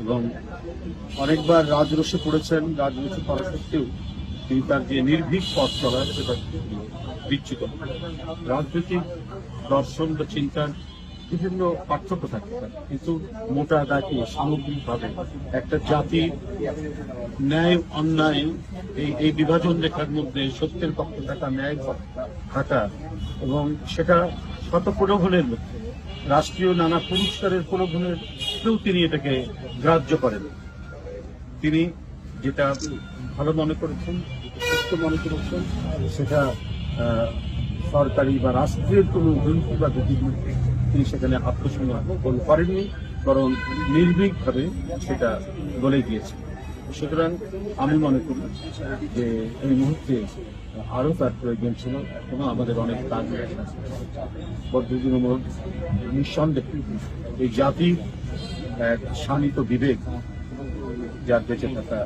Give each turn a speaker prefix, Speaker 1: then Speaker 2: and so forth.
Speaker 1: এবং অনেকবার রাজরোষে পড়েছেন। রাজরোষে করা সত্ত্বেও তিনি তার যে নির্ভীক পথ চলা সেটা বিচ্যুত। রাজনৈতিক দর্শন বা চিন্তার বিভিন্ন পার্থক্য থাকতে পারে, কিন্তু মোটা দাগে সামগ্রিকভাবে একটা জাতি ন্যায় অন্যায় এই বিভাজন রেখার মধ্যে সত্যের পক্ষে থাকা, ন্যায়ের পক্ষে থাকা, এবং সেটা শত প্রলোভনের মধ্যে রাষ্ট্রীয় নানা পুরস্কারের প্রলোভনেরও তিনি এটাকে গ্রাহ্য করেন। তিনি যেটা ভালো মনে করেছেন, সত্য মনে করেছেন, সেটা সরকারি বা রাষ্ট্রের কোনো হুমকি বা ঝুঁকির মধ্যে তিনি সেখানে আত্মসমর্পণ করেননি, বরং নির্ভীকভাবে সেটা বলে গিয়েছেন। সুতরাং আমি মনে করি যে এই মুহূর্তে আরও তার প্রয়োজন ছিল এবং আমাদের অনেক কাজ পদ্ধতিমূলক নিঃসন্দেহে এই জাতির এক শানিত বিবেক যার বেঁচে থাকা